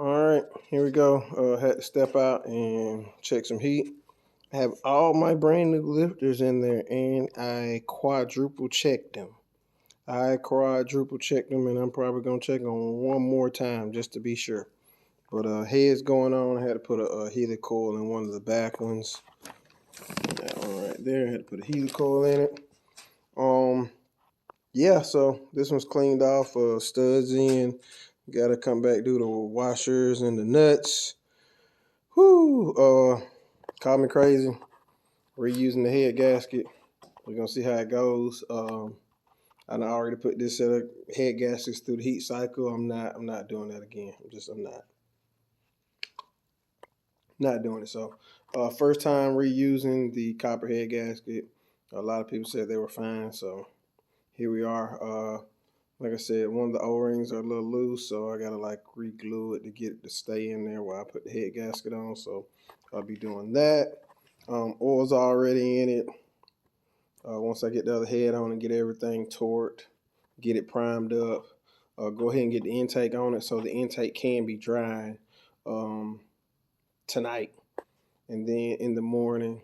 All right, here we go. Had to step out and check some heat. I have all my brand new lifters in there, and I quadruple checked them. And I'm probably gonna check on one more time just to be sure. But heads going on. I had to put a helicoil in one of the back ones. That one right there. I had to put a helicoil in it. Yeah. So this one's cleaned off. Studs in. Got to come back do the washers and the nuts. Whoo. Call me crazy. Reusing the head gasket. We're gonna see how it goes. I already put this set of head gaskets through the heat cycle. I'm not doing that again. I'm not doing it. So first time reusing the copper head gasket. A lot of people said they were fine. So here we are. Like I said, one of the O-rings are a little loose, so I gotta like re-glue it to get it to stay in there while I put the head gasket on. So I'll be doing that. Oil's already in it. Once I get the other head on and get everything torqued, get it primed up, go ahead and get the intake on it so the intake can be drying tonight. And then in the morning,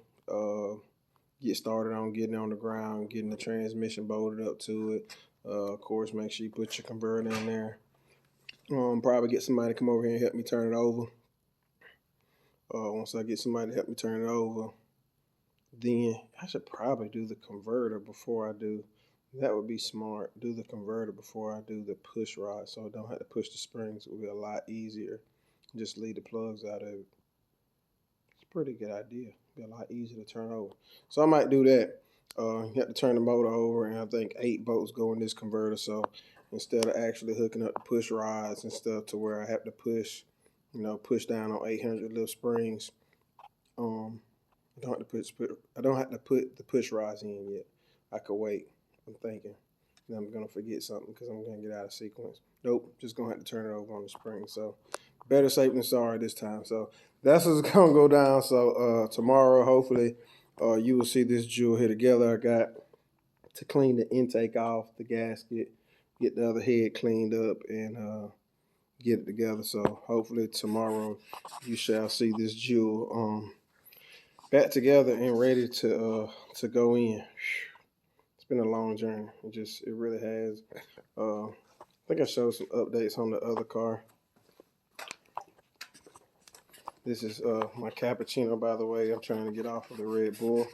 get started on getting on the ground, getting the transmission bolted up to it. Of course, make sure you put your converter in there. Probably get somebody to come over here and help me turn it over. Once I get somebody to help me turn it over, then I should probably do the converter before I do. That would be smart. Do the converter before I do the push rod, so I don't have to push the springs. It will be a lot easier. Just leave the plugs out of it. It's a pretty good idea. It'll be a lot easier to turn over. So I might do that. You have to turn the motor over, and I think 8 bolts go in this converter. So instead of actually hooking up the push rods and stuff to where I have to push, push down on 800 little springs, I don't have to put the push rods in yet. I could wait. I'm thinking. Then I'm gonna forget something because I'm gonna get out of sequence. Nope, just gonna have to turn it over on the spring. So better safe than sorry this time. So that's what's gonna go down. So tomorrow, hopefully, you will see this jewel here together. I got to clean the intake off the gasket, get the other head cleaned up, and get it together. So hopefully tomorrow you shall see this jewel back together and ready to go in. It's been a long journey. It really has. I think I showed some updates on the other car. This is my cappuccino, by the way. I'm trying to get off of the Red Bull.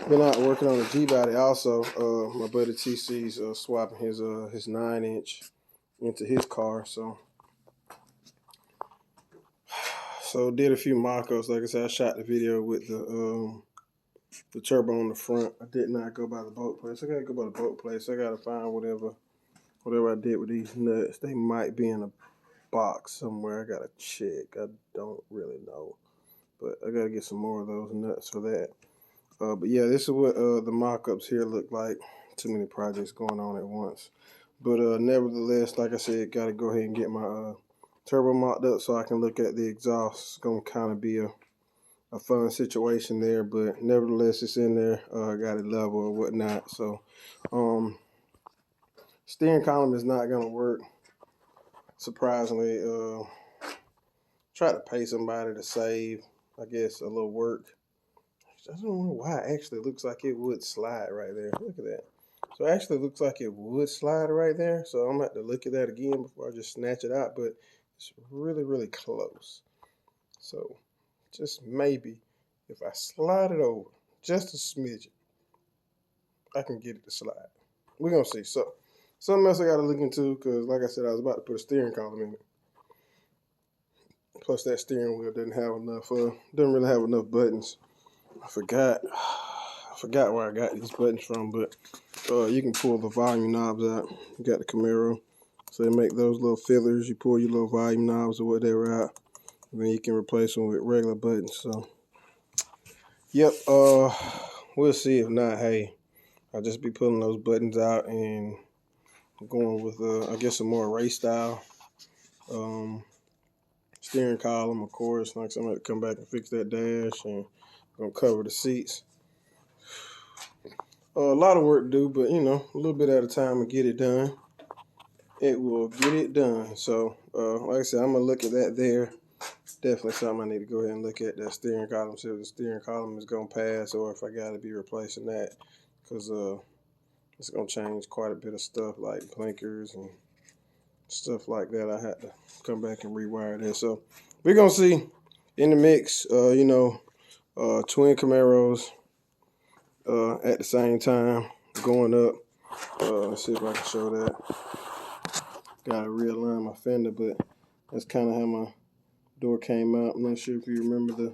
Been out working on the G-body also. My buddy TC's swapping his 9-inch into his car. So did a few mock-ups. Like I said, I shot the video with the turbo on the front. I did not go by the bolt place. I gotta go by the bolt place. I gotta find whatever I did with these nuts. They might be in a box somewhere. I gotta check. I don't really know, but I gotta get some more of those nuts for that. But yeah, this is what the mock-ups here look like. Too many projects going on at once. But nevertheless, like I said, gotta go ahead and get my turbo mocked up so I can look at the exhaust. It's gonna kind of be a fun situation there, but nevertheless, it's in there. I got it level or whatnot. So, steering column is not gonna work. Surprisingly, try to pay somebody to save, I guess, a little work. I don't know why it actually looks like it would slide right there. Look at that. So it actually looks like it would slide right there. So I'm gonna have to look at that again before I just snatch it out. But it's really, really close. So just maybe if I slide it over just a smidgen, I can get it to slide. We're gonna see. So something else I gotta look into because, like I said, I was about to put a steering column in it. Plus, that steering wheel didn't really have enough buttons. I forgot where I got these buttons from, but you can pull the volume knobs out. You got the Camaro, so they make those little fillers. You pull your little volume knobs or whatever out, and then you can replace them with regular buttons. So, yep. We'll see. If not, hey, I'll just be pulling those buttons out and going with I guess a more race style steering column, of course. Like somebody to come back and fix that dash and gonna cover the seats. A lot of work to do, but a little bit at a time and get it done. it will get it done. So like I said, I'm gonna look at that there. Definitely something I need to go ahead and look at, that steering column, see if the steering column is gonna pass or if I gotta be replacing that, because it's gonna change quite a bit of stuff like blinkers and stuff like that. I had to come back and rewire that. So we're gonna see in the mix, twin Camaros at the same time going up. Let's see if I can show that. Gotta realign my fender, but that's kind of how my door came out. I'm not sure if you remember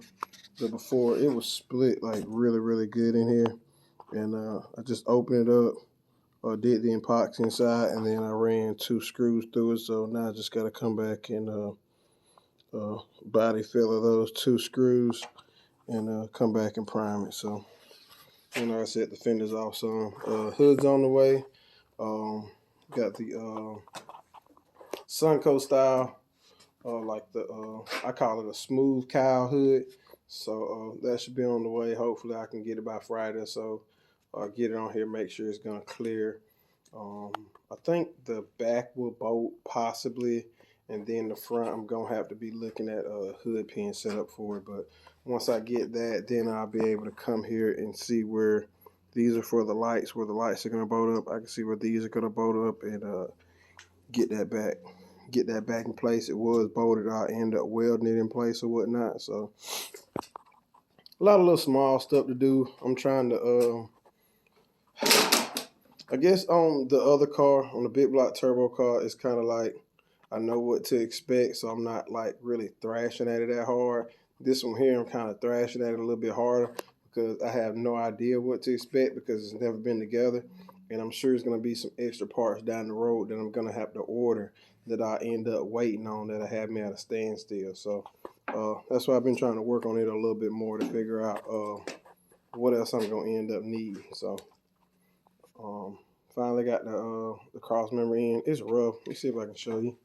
the before. It was split like really good in here, and I just opened it up, did the epoxy inside, and then I ran 2 screws through it. So now I just got to come back and body fill of those 2 screws and come back and prime it. So, like I said, the fender's off some. Hood's on the way. Got the Suncoast style, like I call it a smooth cowl hood. So that should be on the way. Hopefully I can get it by Friday or so. Get it on here, make sure it's gonna clear. I think the back will bolt possibly, and then the front I'm gonna have to be looking at a hood pin set up for it. But once I get that, then I'll be able to come here and see where these are for the lights, where the lights are gonna bolt up. I can see where these are gonna bolt up and get that back in place. It was bolted. I end up welding it in place or whatnot. So a lot of little small stuff to do. I'm trying to I guess on the other car, on the big block turbo car, it's kind of like I know what to expect, so I'm not like really thrashing at it that hard. This one here, I'm kind of thrashing at it a little bit harder because I have no idea what to expect because it's never been together. And I'm sure there's going to be some extra parts down the road that I'm going to have to order that I end up waiting on that I have me at a standstill. So that's why I've been trying to work on it a little bit more to figure out what else I'm going to end up needing. So finally got the cross member in. It's rough. Let me see if I can show you.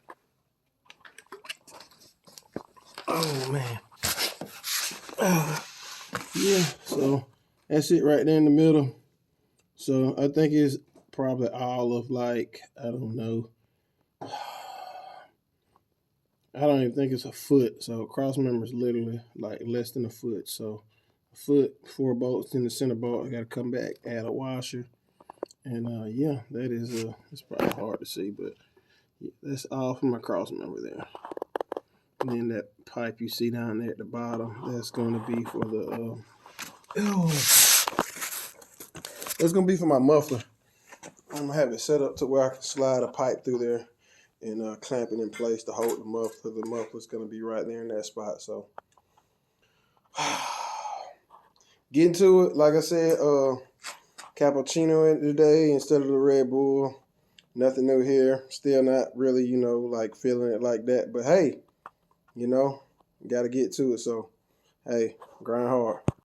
Oh man. Yeah, so that's it right there in the middle. So I think it's probably all of like, I don't know. I don't even think it's a foot. So cross member is literally like less than a foot. So a foot, 4 bolts in the center bolt. I got to come back, add a washer. And yeah, that is it's probably hard to see, but yeah, that's all for my cross member there. And then that pipe you see down there at the bottom, that's going to be for the it's going to be for my muffler. I'm going to have it set up to where I can slide a pipe through there and clamp it in place to hold the muffler. The muffler's going to be right there in that spot. So getting to it, like I said, cappuccino today instead of the Red Bull. Nothing new here. Still not really, like feeling it like that. But hey, got to get to it. So, hey, grind hard.